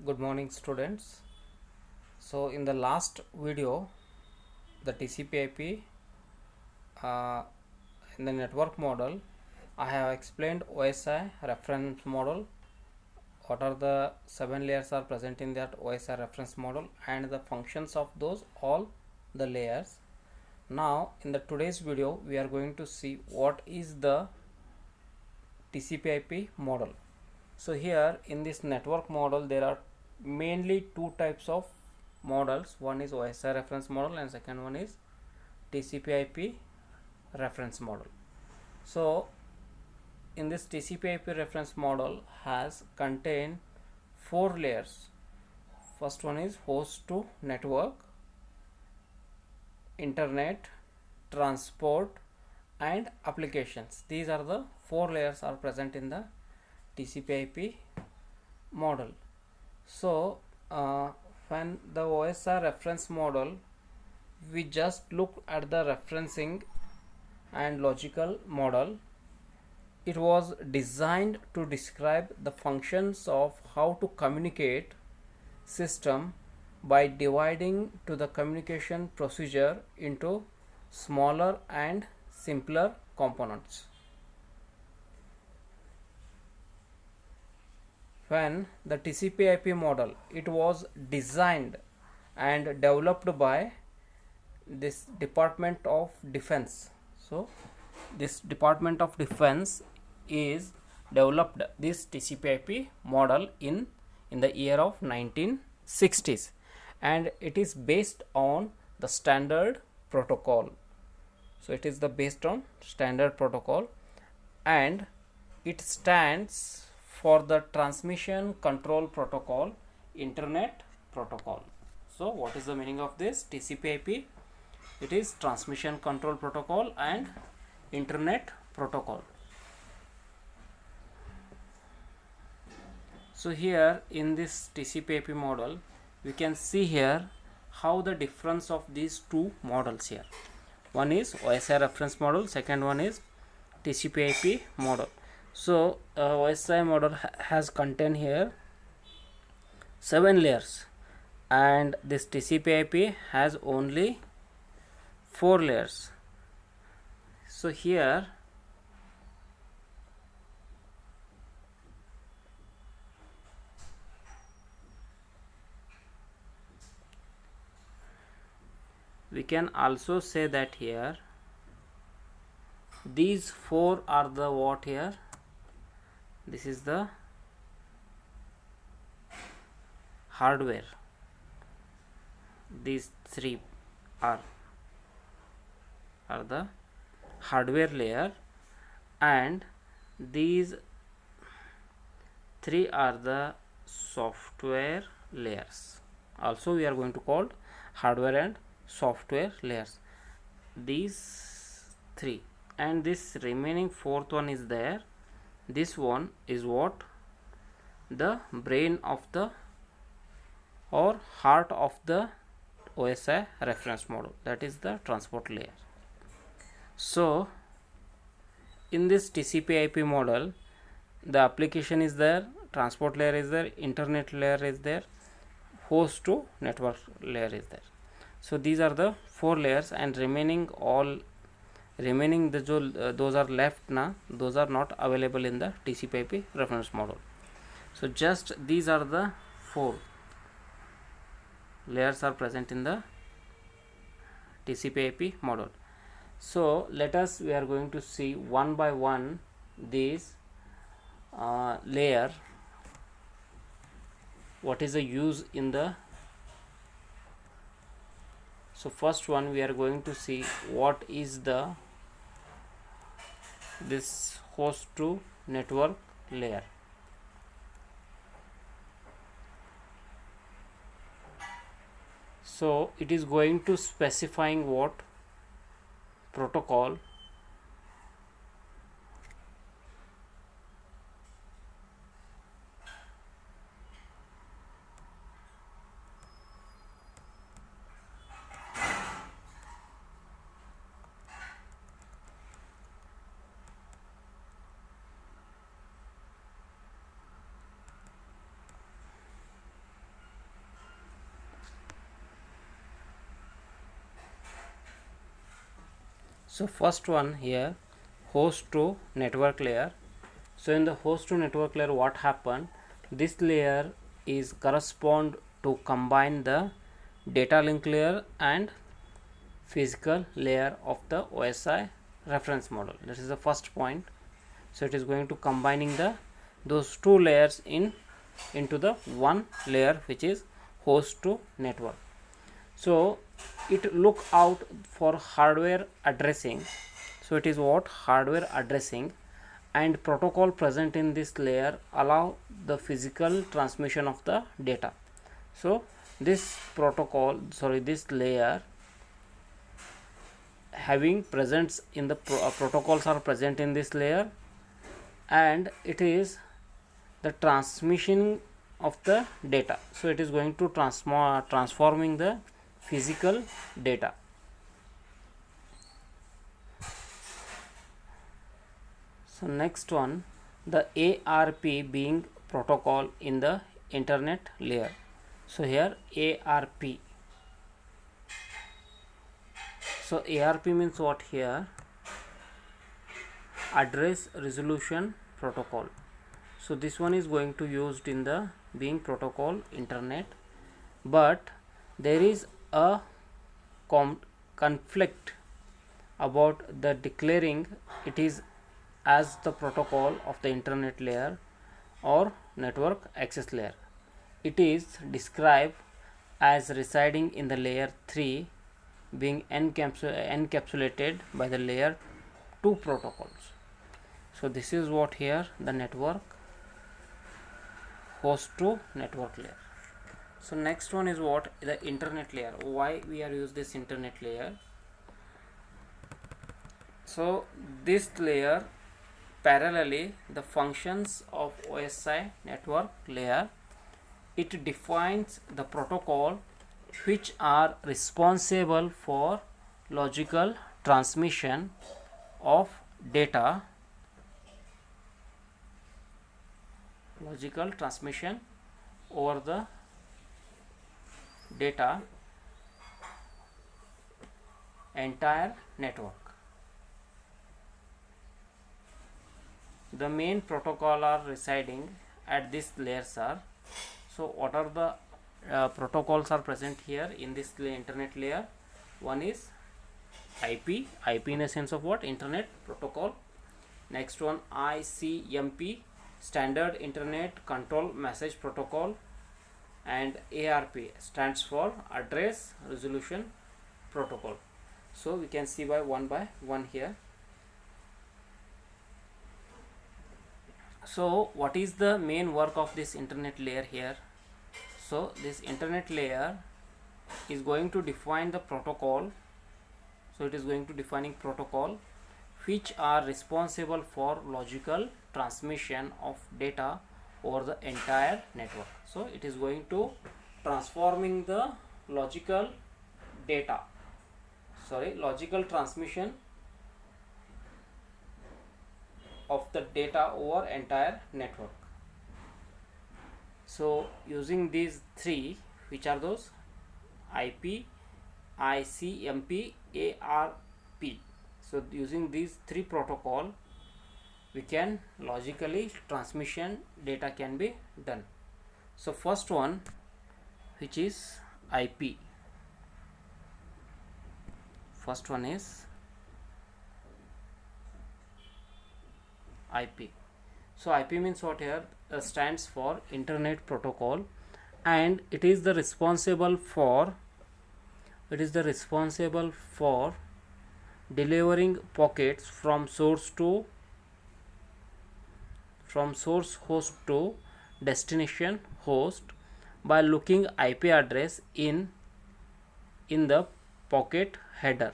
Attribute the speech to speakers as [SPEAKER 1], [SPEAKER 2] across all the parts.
[SPEAKER 1] Good morning, students. So in the last video, the TCP/IP in the network model, I have explained OSI reference model. What are the 7 layers are present in that OSI reference model and the functions of those all the layers. Now in the today's video, we are going to see what is the TCP/IP model. So here in this network model, there are mainly two types of models. One is OSI reference model and second one is TCP/IP reference model. So in this TCP/IP reference model has contained 4 layers. First one is host to network, internet, transport and applications. These are the 4 layers are present in the TCP/IP model. So when the OSI reference model, we just look at the referencing and logical model. It was designed to describe the functions of how to communicate system by dividing to the communication procedure into smaller and simpler components. When the TCP/IP model, it was designed and developed by this Department of Defense. So this Department of Defense is developed this TCP/IP model in the year of 1960s, and it is based on the standard protocol. So it is the based on standard protocol, and it stands for the transmission control protocol, internet protocol. So what is the meaning of this TCP/IP? It is transmission control protocol and internet protocol. So here in this TCP/IP model, we can see here how the difference of these two models here. One is OSI reference model, second one is TCP/IP model. So OSI model has contained here 7 layers, and this TCP/IP has only 4 layers. So here we can also say that here these 4 are the what here, this is the hardware, these 3 are the hardware layer, and these 3 are the software layers. Also we are going to call hardware and software layers, these 3, and this remaining 4th one is there. This one is what, the brain of the or heart of the OSI reference model, that is the transport layer. So in this TCP/IP model, the application is there, transport layer is there, internet layer is there, host to network layer is there. So these are the 4 layers, and remaining those are left now, those are not available in the TCP/IP reference model. So just these are the 4 layers are present in the TCP/IP model. So we are going to see one by one these layer, what is the use in the. So first one, we are going to see what is the this host to network layer. So it is going to specifying what protocol So first one here, host to network layer. So in the host to network layer, what happened, this layer is correspond to combine the data link layer and physical layer of the OSI reference model. This is the first point. So it is going to combining the those two layers into the one layer, which is host to network. So it look out for hardware addressing. So it is what hardware addressing and protocol present in this layer allow the physical transmission of the data. So this this layer having presence in the protocols are present in this layer, and it is the transmission of the data. So it is going to transforming the physical data. So next one, the ARP being protocol in the internet layer. So here ARP. So ARP means what here? Address resolution protocol. So this one is going to used in the being protocol internet, but there is a conflict about the declaring it is as the protocol of the internet layer or network access layer. It is described as residing in the layer 3 being encapsulated by the layer 2 protocols. So this is what here the network host to network layer. So next one is what the internet layer. Why we are use this internet layer? So this layer parallelly the functions of OSI network layer. It defines the protocol which are responsible for logical transmission of data, over the data entire network. The main protocol are residing at this layers are. So what are the protocols are present here in this internet layer? One is IP in a sense of what? Internet protocol. Next one ICMP, standard internet control message protocol, and ARP stands for address resolution protocol. So we can see by one here. So what is the main work of this internet layer here? So this internet layer is going to define the protocol. So it is going to defining protocol which are responsible for logical transmission of data over the entire network. So it is going to transforming the logical transmission of the data over entire network. So using these three, which are those? IP, ICMP, ARP. So using these three protocol, we can logically transmission data can be done. So first one, which is IP. First one is IP. So IP means what here? Stands for internet protocol, and it is the responsible for delivering packets from source host to destination host by looking IP address in the packet header.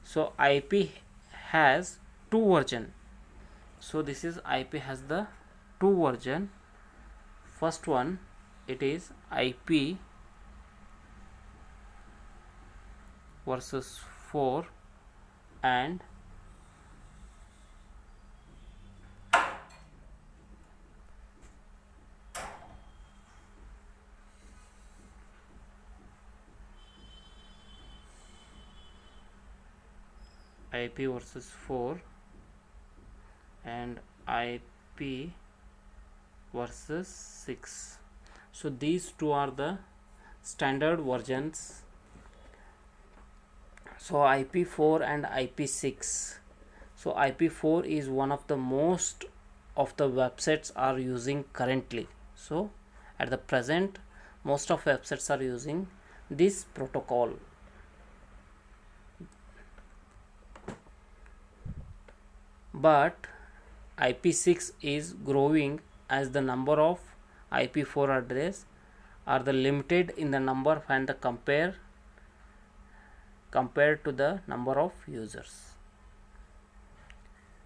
[SPEAKER 1] So IP has two version. So this is IP has the two version. First one, it is IP versus 4 and IP versus 4 and IP versus 6. So these two are the standard versions. So IP4 and IP6. So IP4 is one of the most of the websites are using currently. So at the present most of websites are using this protocol. But IP6 is growing as the number of IP4 address are the limited in the number and the compared to the number of users.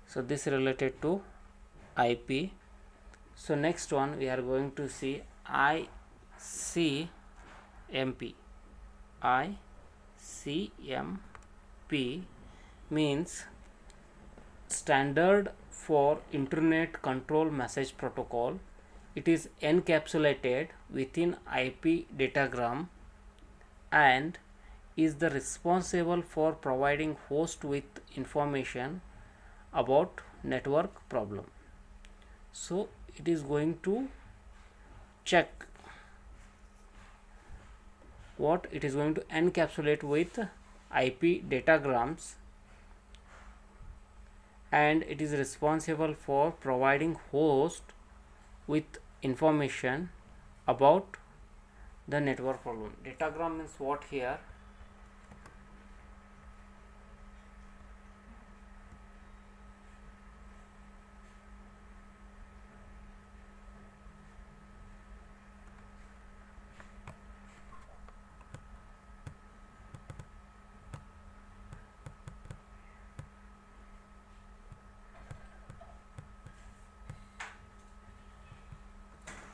[SPEAKER 1] So this is related to IP. So next one we are going to see ICMP. ICMP means Standard for Internet Control Message Protocol. It is encapsulated within IP datagram and is the responsible for providing host with information about network problem. So it is going to check what it is going to encapsulate with IP datagrams, and it is responsible for providing host with information about the network problem. Datagram means what here?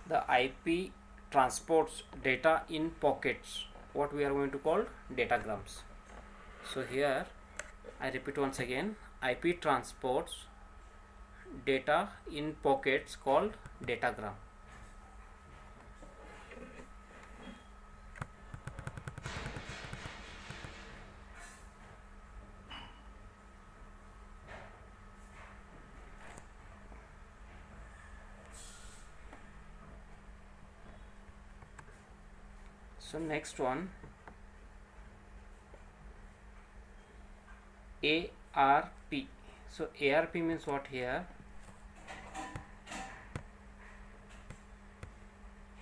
[SPEAKER 1] The IP transports data in pockets, what we are going to call datagrams. So here I repeat once again, IP transports data in pockets called datagram. So next one, ARP. So ARP means what here?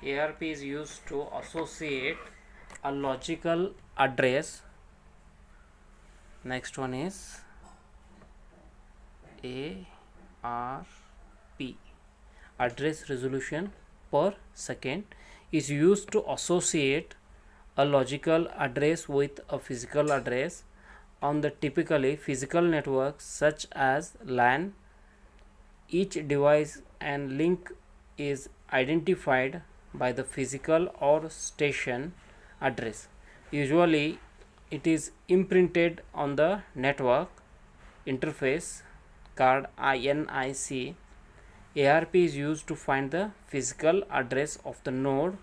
[SPEAKER 1] ARP is used to associate a logical address. Next one is ARP, address resolution per second, is used to associate a logical address with a physical address on the typically physical networks such as LAN. Each device and link is identified by the physical or station address. Usually it is imprinted on the network interface card NIC. ARP is used to find the physical address of the node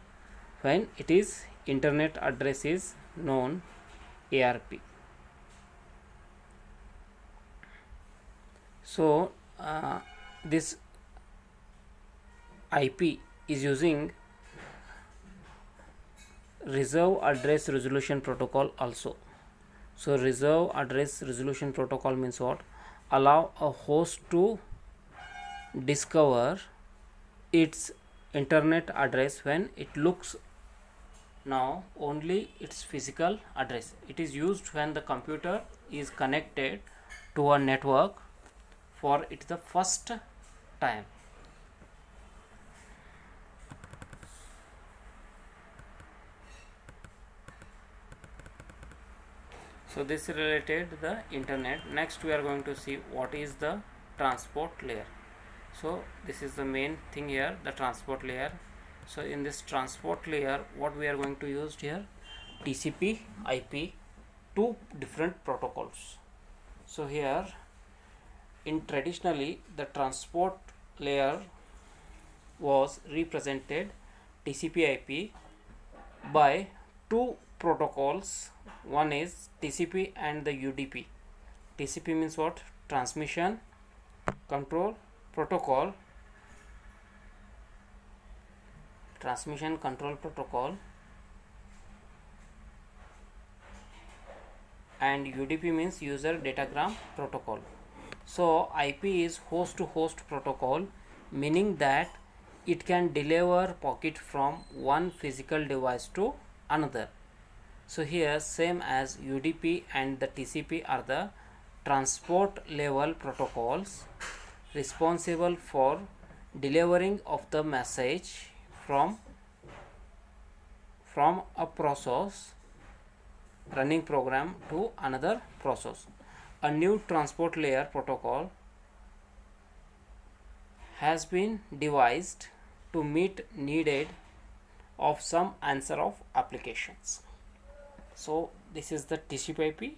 [SPEAKER 1] when it is internet address is known. ARP. So this IP is using reserve address resolution protocol also. So reserve address resolution protocol means what? Allow a host to discover its internet address when it looks now only its physical address. It is used when the computer is connected to a network for it the first time. So this is related to the internet. Next we are going to see what is the transport layer. So this is the main thing here, the transport layer. So in this transport layer, what we are going to use here? TCP IP, two different protocols. So here in traditionally the transport layer was represented TCP IP by two protocols. One is TCP and the UDP. TCP means what? Transmission control protocol. Transmission control protocol. And UDP means user datagram protocol. So IP is host to host protocol, meaning that it can deliver packet from one physical device to another. So here same as UDP and the TCP are the transport level protocols responsible for delivering of the message from a process running program to another process. A new transport layer protocol has been devised to meet needed of some answer of applications. So this is the TCP/IP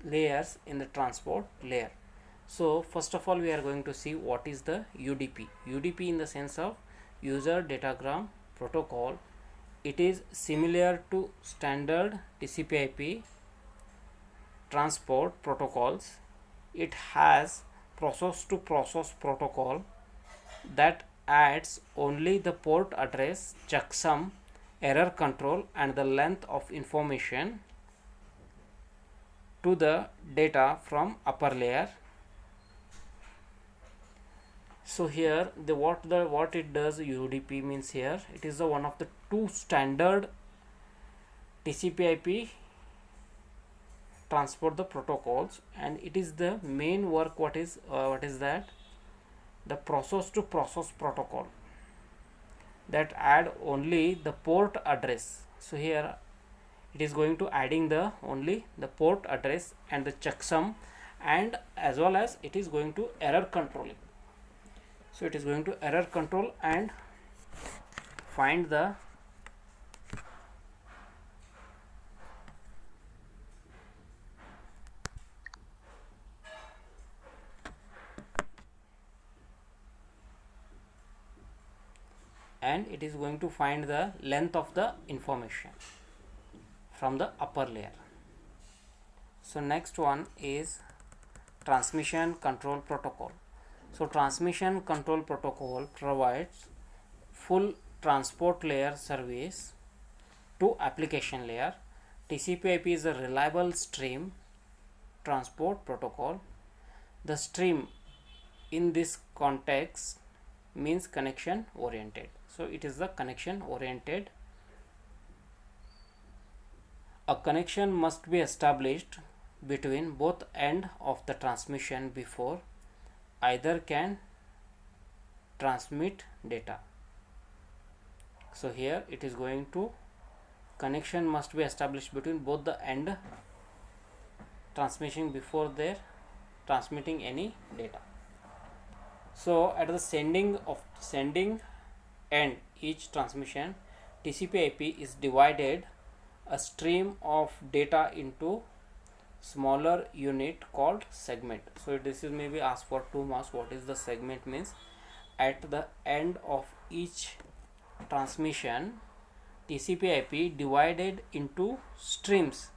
[SPEAKER 1] layers in the transport layer. So first of all we are going to see what is the UDP. UDP in the sense of user datagram protocol. It is similar to standard TCP/IP transport protocols. It has process to process protocol that adds only the port address, checksum, error control and the length of information to the data from upper layer. So here what it does, UDP means here it is the one of the two standard TCP/IP transport the protocols, and it is the main work. What is that? The process to process protocol that add only the port address. So here it is going to adding the only the port address and the checksum, and as well as it is going to error controlling. So it is going to error control and find the length of the information from the upper layer. So next one is transmission control protocol. So transmission control protocol provides full transport layer service to application layer. TCP/IP is a reliable stream transport protocol. The stream in this context means connection oriented. So it is the connection oriented. A connection must be established between both end of the transmission before either can transmit data. So here it is going to connection must be established between both the end transmission before their transmitting any data. So at the sending end each transmission, TCP/IP is divided a stream of data into smaller unit called segment. So this is maybe asked for 2 marks. What is the segment means? At the end of each transmission, TCP/IP divided into streams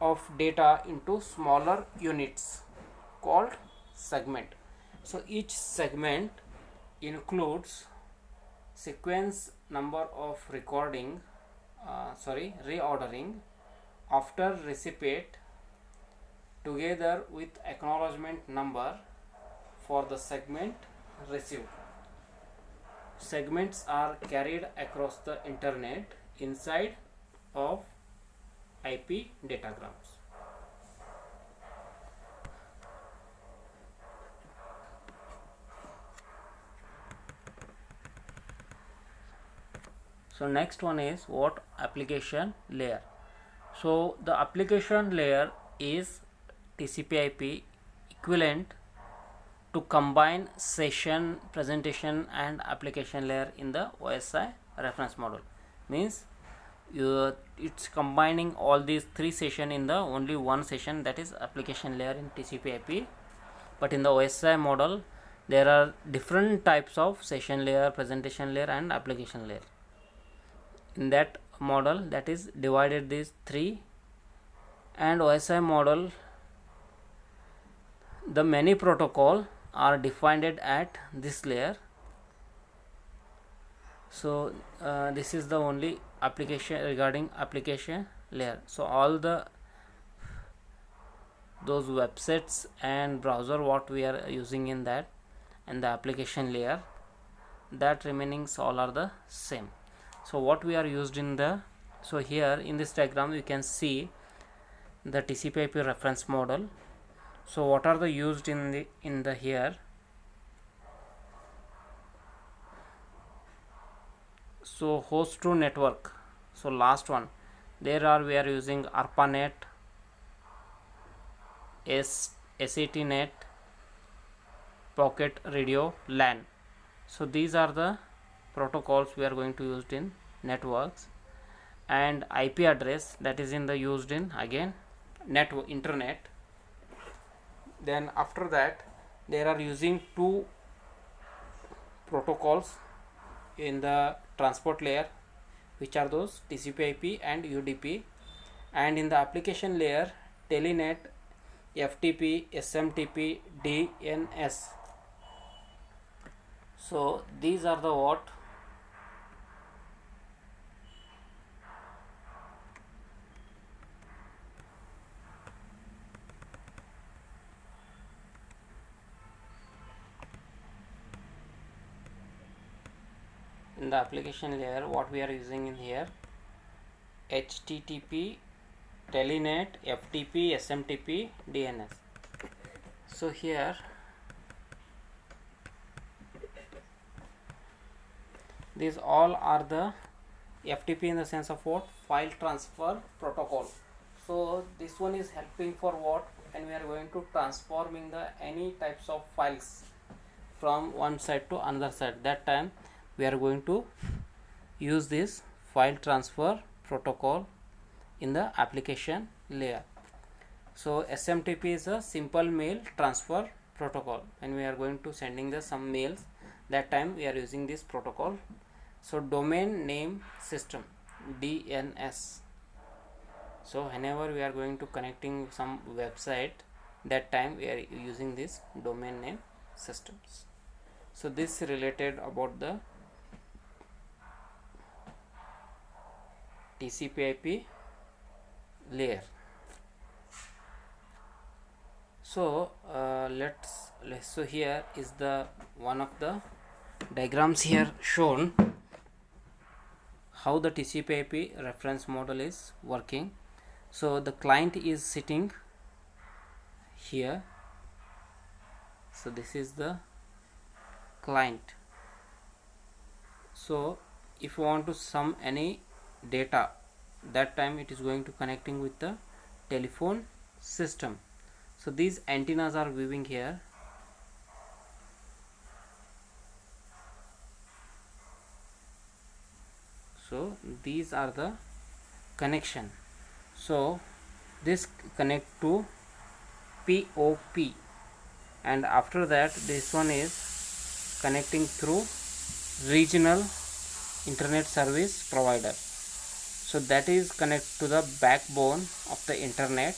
[SPEAKER 1] of data into smaller units called segment. So each segment includes sequence number of reordering after recipient together with acknowledgement number for the segment received. Segments are carried across the internet inside of IP datagrams. So next one is what? Application layer. So the application layer is TCP/IP equivalent to combine session, presentation and application layer in the OSI reference model. Means it's combining all these 3 session in the only one session, that is application layer in TCP/IP. But in the OSI model there are different types of session layer, presentation layer and application layer. In that model, that is divided these 3 and OSI model, the many protocol are defined at this layer. So this is the only application regarding application layer. So all those websites and browser what we are using in that and the application layer, that remainings all are the same. So what we are used in the, so here in this diagram you can see the TCP/IP reference model. So what are the used in the here? So host to network, so last one, there are we are using ARPANET, SATNet, Pocket Radio, LAN. So these are the protocols we are going to use in networks. And IP address, that is in the used in again network internet. Then after that they are using two protocols in the transport layer, which are those TCP/IP and UDP. And in the application layer, Telenet, FTP, SMTP, DNS. So these are the what in the application layer, what we are using in here: HTTP, Telenet, FTP, SMTP, DNS. So here these all are the FTP in the sense of what? File transfer protocol. So this one is helping for what? And we are going to transforming the any types of files from one side to another side. That time we are going to use this file transfer protocol in the application layer. So SMTP is a simple mail transfer protocol, and we are going to sending the some mails. That time we are using this protocol. So domain name system, DNS. So whenever we are going to connecting some website, that time we are using this domain name systems. So this related about the TCP/IP layer. So so here is the one of the diagrams here shown how the TCP/IP reference model is working. So the client is sitting here. So this is the client. So if you want to sum any data, that time it is going to connecting with the telephone system. So these antennas are viewing here. So these are the connection. So this connect to POP, and after that this one is connecting through regional internet service provider. So that is connect to the backbone of the internet,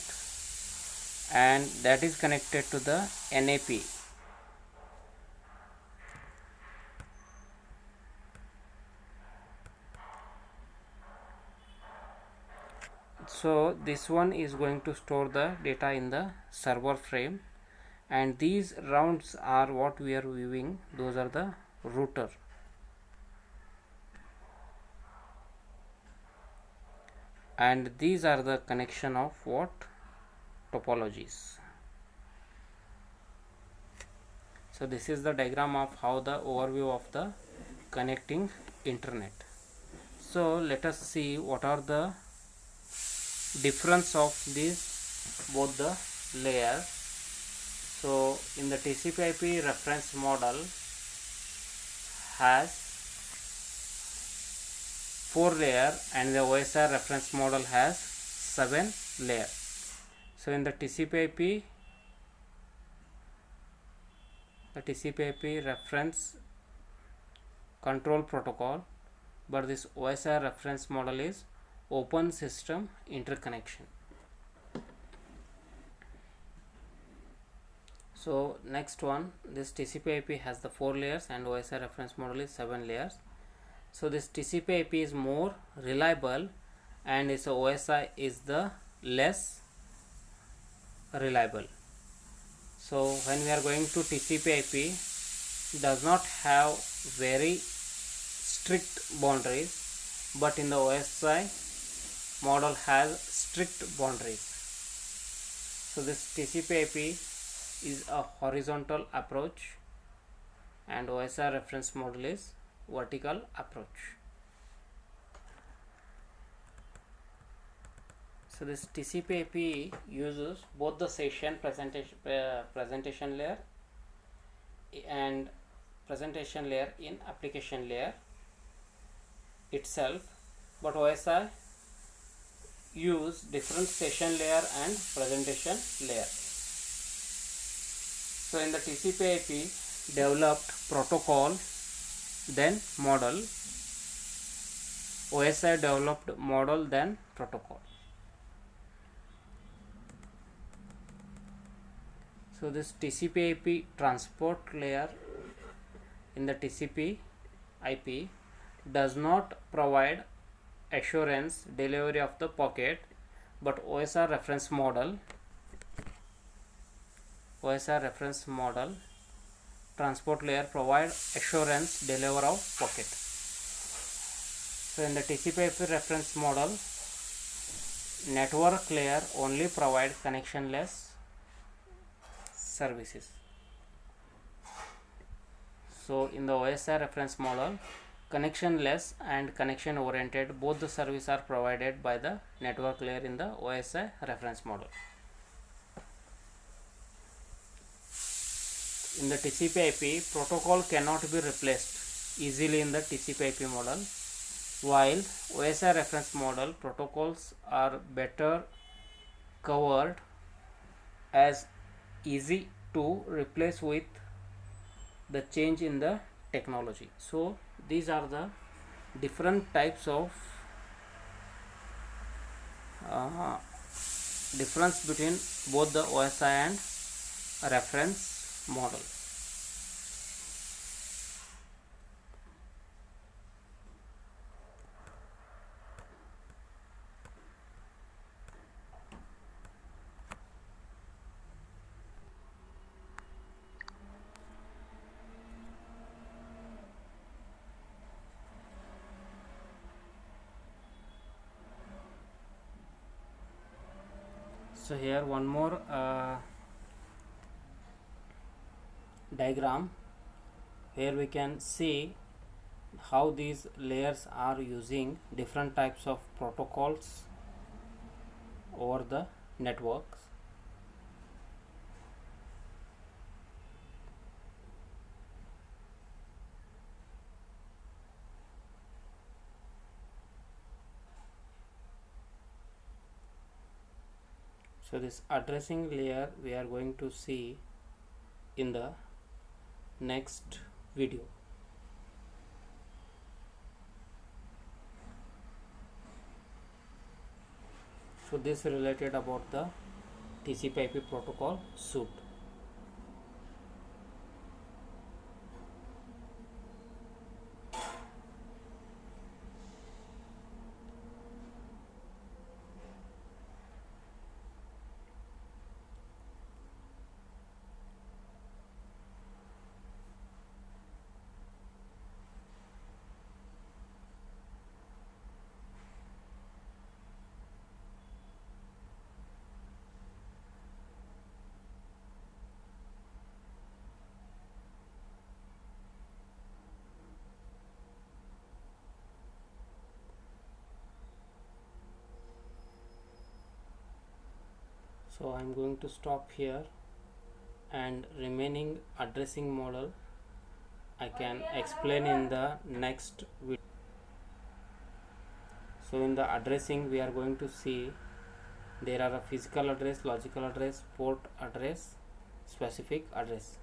[SPEAKER 1] and that is connected to the NAP. So this one is going to store the data in the server frame, and these rounds are what we are viewing. Those are the router. And these are the connection of what? Topologies. So this is the diagram of how the overview of the connecting internet. So let us see what are the difference of these both the layers. So in the TCP/IP reference model has 4 layer, and the OSI reference model has 7 layer. So in the TCP/IP reference control protocol, but this OSI reference model is open system interconnection. So next one, this TCP/IP has the 4 layers and OSI reference model is 7 layers. So this TCP/IP is more reliable and its OSI is the less reliable. So when we are going to TCP/IP, does not have very strict boundaries, but in the OSI model has strict boundaries. So this TCP/IP is a horizontal approach and OSI reference model is vertical approach. So this TCP/IP uses both the session presentation layer and presentation layer in application layer itself, but OSI use different session layer and presentation layer. So in the TCP/IP developed protocol, then model. OSI developed model, then protocol. So this TCP/IP transport layer in the TCP/IP does not provide assurance delivery of the packet, but OSI reference model transport layer provide assurance delivery of packet. So in the TCP/IP reference model, network layer only provide connectionless services. So in the OSI reference model, connectionless and connection oriented, both the services are provided by the network layer in the OSI reference model. In the TCP/IP, protocol cannot be replaced easily in the TCP/IP model, while OSI reference model protocols are better covered as easy to replace with the change in the technology. So these are the different types of difference between both the OSI and reference model. So here one more diagram where we can see how these layers are using different types of protocols over the networks. So this addressing layer we are going to see in the next video. So this related about the TCP/IP protocol suite. So I am going to stop here, and remaining addressing model I can explain in the next video. So in the addressing we are going to see there are a physical address, logical address, port address, specific address.